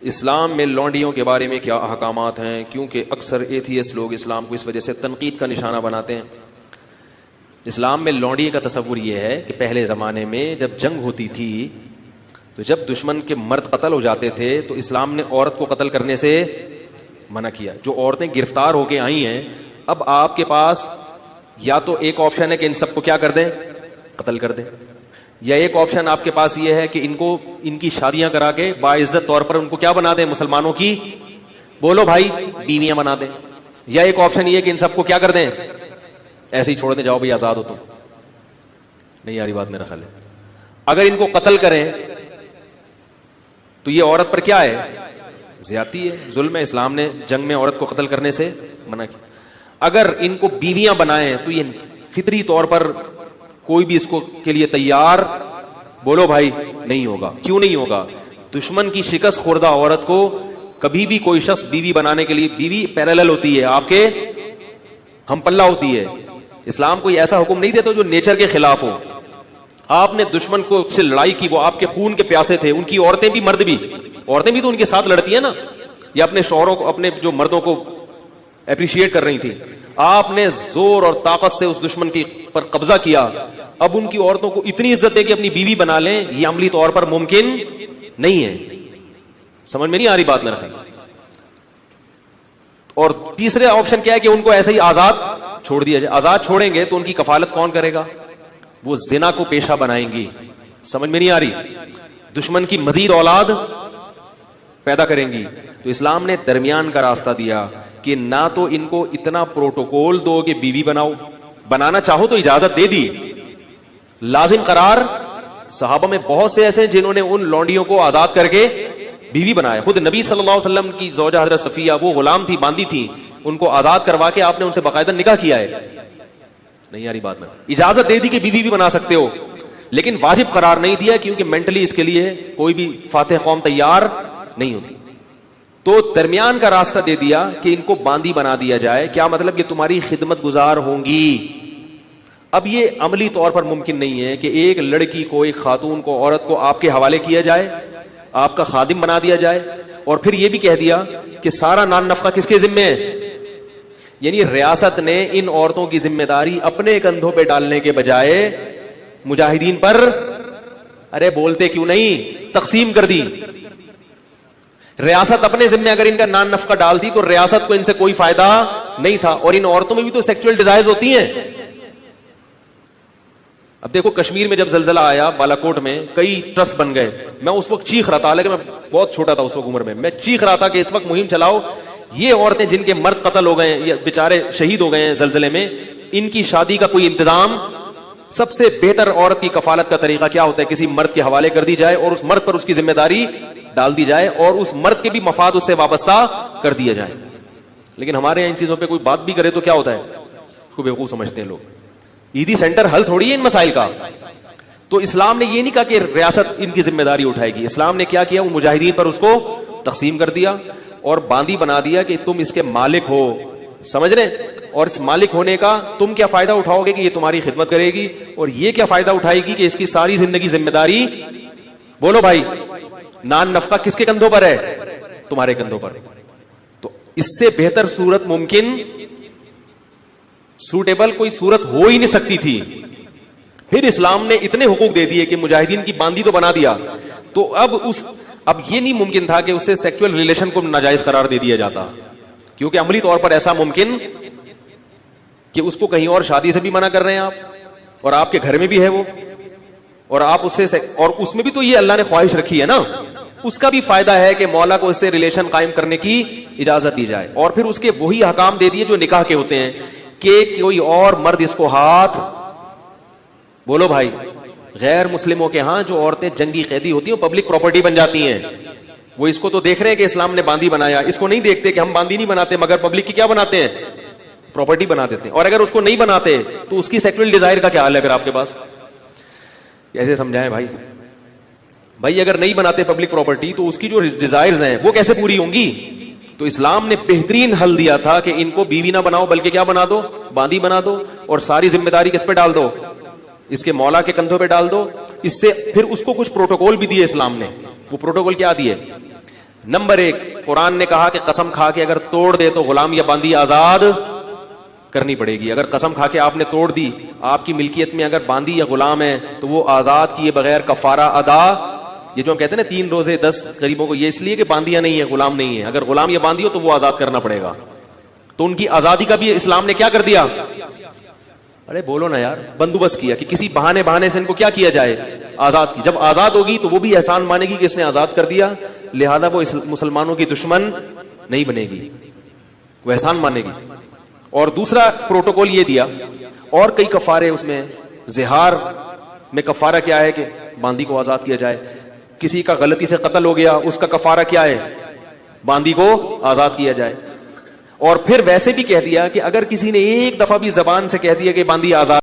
اسلام میں لونڈیوں کے بارے میں کیا احکامات ہیں؟ کیونکہ اکثر ایتھیسٹ لوگ اسلام کو اس وجہ سے تنقید کا نشانہ بناتے ہیں. اسلام میں لونڈی کا تصور یہ ہے کہ پہلے زمانے میں جب جنگ ہوتی تھی تو جب دشمن کے مرد قتل ہو جاتے تھے تو اسلام نے عورت کو قتل کرنے سے منع کیا. جو عورتیں گرفتار ہو کے آئی ہیں اب آپ کے پاس یا تو ایک آپشن ہے کہ ان سب کو کیا کر دیں, قتل کر دیں, یا ایک آپشن آپ کے پاس یہ ہے کہ ان کی شادیاں کرا کے باعزت طور پر ان کو کیا بنا دیں, مسلمانوں کی بولو بھائی بیویاں بنا دیں, یا ایک آپشن یہ کہ ان سب کو کیا کر دیں, ایسے ہی چھوڑ دیں, جاؤ بھائی آزاد ہو تم. نہیں یاری بات میرا خیال ہے. اگر ان کو قتل کریں تو یہ عورت پر کیا ہے, زیادتی ہے, ظلم ہے. اسلام نے جنگ میں عورت کو قتل کرنے سے منع کیا. اگر ان کو بیویاں بنائیں تو یہ فطری طور پر کوئی بھی اس کو کے لیے تیار بولو بھائی نہیں ہوگا. کیوں نہیں ہوگا؟ دشمن کی شکست خوردہ عورت کو کبھی بھی کوئی شخص بیوی بنانے کے لیے, بیوی پیرالل ہوتی ہے, آپ کے ہم پلہ ہوتی ہے. اسلام کوئی ایسا حکم نہیں دیتا جو نیچر کے خلاف ہو. آپ نے دشمن کو سے لڑائی کی, وہ آپ کے خون کے پیاسے تھے, ان کی عورتیں بھی مرد بھی, عورتیں بھی تو ان کے ساتھ لڑتی ہیں نا, یا اپنے شوہروں کو, اپنے جو مردوں کو اپریشیٹ کر رہی تھی. آپ نے زور اور طاقت سے اس دشمن کی پر قبضہ کیا, اب ان کی عورتوں کو اتنی عزت دے کہ اپنی بیوی بنا لیں, یہ عملی طور پر ممکن نہیں ہے. سمجھ میں نہیں آ رہی بات میرا خیال. اور تیسرے آپشن کیا ہے کہ ان کو ایسے ہی آزاد چھوڑ دیا جائے. آزاد چھوڑیں گے تو ان کی کفالت کون کرے گا؟ وہ زنا کو پیشہ بنائیں گی. سمجھ میں نہیں آ رہی. دشمن کی مزید اولاد پیدا کریں گی. تو اسلام نے درمیان کا راستہ دیا کہ نہ تو ان کو اتنا پروٹوکول دو کہ بیوی بناؤ, بنانا چاہو تو اجازت دے دی, لازم قرار. صحابہ میں بہت سے ایسے جنہوں نے ان لونڈیوں کو آزاد کر کے بیوی بنایا. خود نبی صلی اللہ علیہ وسلم کی زوجہ حضرت صفیہ, وہ غلام تھی, باندھی تھی, ان کو آزاد کروا کے آپ نے ان سے باقاعدہ نکاح کیا ہے. نہیں یاری بات میں اجازت دے دی کہ بیوی بھی بنا سکتے ہو, لیکن واجب قرار نہیں دیا کیونکہ مینٹلی اس کے لیے کوئی بھی فاتح قوم تیار نہیں ہوتی. تو درمیان کا راستہ دے دیا کہ ان کو باندی بنا دیا جائے. کیا مطلب کہ تمہاری خدمت گزار ہوں گی. اب یہ عملی طور پر ممکن نہیں ہے کہ ایک لڑکی کو, ایک خاتون کو, عورت کو آپ کے حوالے کیا جائے, آپ کا خادم بنا دیا جائے, اور پھر یہ بھی کہہ دیا کہ سارا نان نفقہ کس کے ذمے ہے. یعنی ریاست نے ان عورتوں کی ذمہ داری اپنے کندھوں پہ ڈالنے کے بجائے مجاہدین پر, ارے بولتے کیوں نہیں, تقسیم کر دی. ریاست اپنے ذمہ اگر ان کا نان نفقہ ڈالتی تو ریاست کو ان سے کوئی فائدہ نہیں تھا. اور ان عورتوں میں بھی تو سیکچوئل ڈیزائرز ہوتی ہیں. اب دیکھو کشمیر میں جب زلزلہ آیا بالاکوٹ میں, کئی ٹرسٹ بن گئے. میں اس وقت چیخ رہا تھا, حالانکہ میں بہت چھوٹا تھا اس وقت عمر میں چیخ رہا تھا کہ اس وقت مہم چلاؤ, یہ عورتیں جن کے مرد قتل ہو گئے یا بیچارے شہید ہو گئے ہیں زلزلے میں, ان کی شادی کا کوئی انتظام. سب سے بہتر عورت کی کفالت کا طریقہ کیا ہوتا ہے؟ کسی مرد کے حوالے کر دی جائے اور اس مرد پر اس کی ذمہ داری ڈال دی جائے, اور اس مرد کے بھی مفاد اس سے وابستہ کر دیا جائے. لیکن ہمارے یہاں ان چیزوں پہ کوئی بات بھی کرے تو کیا ہوتا ہے, اس کو بیوقوف سمجھتے ہیں لوگ. عیدی سینٹر حل تھوڑی ہے ان مسائل کا. تو اسلام نے یہ نہیں کہا کہ ریاست ان کی ذمہ داری اٹھائے گی. اسلام نے کیا کیا, وہ مجاہدین پر اس کو تقسیم کر دیا اور باندی بنا دیا کہ تم اس کے مالک ہو. سمجھ رہے؟ اور اس مالک ہونے کا تم کیا فائدہ اٹھاؤ گے کہ یہ تمہاری خدمت کرے گی, اور یہ کیا فائدہ اٹھائے گی کہ اس کی ساری زندگی ذمہ داری بولو بھائی نان نفقہ کس کے کندھوں پر ہے؟ تمہارے کندھوں پر. تو اس سے بہتر صورت ممکن سوٹیبل کوئی صورت ہو ہی نہیں سکتی تھی. پھر اسلام نے اتنے حقوق دے دیے کہ مجاہدین کی باندی تو بنا دیا, تو اب یہ نہیں ممکن تھا کہ اس سے سیکچوئل ریلیشن کو ناجائز قرار دے دیا جاتا, کیونکہ عملی طور پر ایسا ممکن کہ اس کو کہیں اور شادی سے بھی منع کر رہے ہیں آپ, اور آپ کے گھر میں بھی ہے وہ, اور آپ اس سے, اور اس میں بھی تو یہ اللہ نے خواہش رکھی ہے نا, اس کا بھی فائدہ ہے کہ مولا کو اس سے ریلیشن قائم کرنے کی اجازت دی جائے. اور پھر اس کے وہی احکام دے دیے جو نکاح کے ہوتے ہیں کہ کوئی اور مرد اس کو ہاتھ بولو بھائی. غیر مسلموں کے ہاں جو عورتیں جنگی قیدی ہوتی ہیں وہ پبلک پراپرٹی بن جاتی ہیں. وہ اس کو تو دیکھ رہے ہیں کہ اسلام نے باندی بنایا, اس کو نہیں دیکھتے کہ ہم باندی نہیں بناتے مگر پبلک کی کیا بناتے ہیں, پراپرٹی بنا دیتے ہیں. اور اگر اس کو نہیں بناتے تو اس کی سیکچوئل ڈیزائر کا کیا حال ہے اگر آپ کے پاس؟ کیسے سمجھائیں بھائی اگر نہیں بناتے پبلک پراپرٹی تو اس کی جو ڈیزائرز ہیں وہ کیسے پوری ہوں گی؟ تو اسلام نے بہترین حل دیا تھا کہ ان کو بیوی نہ بناؤ بلکہ کیا بنا دو, باندی بنا دو, اور ساری ذمہ داری کس پہ ڈال دو, اس کے مولا کے کندھوں پہ ڈال دو. اس سے پھر اس کو کچھ پروٹوکول بھی دیے اسلام نے. وہ پروٹوکول کیا دیے؟ نمبر 1 قرآن نے کہا کہ قسم کھا کے اگر توڑ دے تو غلام یا باندی آزاد کرنی پڑے گی. اگر قسم کھا کے آپ نے توڑ دی, آپ کی ملکیت میں اگر باندی یا غلام ہے تو وہ آزاد کیے بغیر کفارہ ادا. یہ جو ہم کہتے ہیں نا 3 روزے 10 غریبوں کو, یہ اس لیے کہ باندیاں نہیں ہے, غلام نہیں ہے. اگر غلام یا باندی ہو تو وہ آزاد کرنا پڑے گا. تو ان کی آزادی کا بھی اسلام نے کیا کر دیا, ارے بولو نا یار, بندوبست کیا کہ کسی بہانے سے ان کو کیا کیا جائے, آزاد کی. جب آزاد ہوگی تو وہ بھی احسان مانے گی کہ اس نے آزاد کر دیا, لہذا وہ مسلمانوں کی دشمن نہیں بنے گی, وہ احسان مانے گی. اور دوسرا پروٹوکول یہ دیا, اور کئی کفارے اس میں. زہار میں کفارہ کیا ہے کہ باندی کو آزاد کیا جائے. کسی کا غلطی سے قتل ہو گیا, اس کا کفارہ کیا ہے, باندی کو آزاد کیا جائے. اور پھر ویسے بھی کہہ دیا کہ اگر کسی نے ایک دفعہ بھی زبان سے کہہ دیا کہ باندی آزاد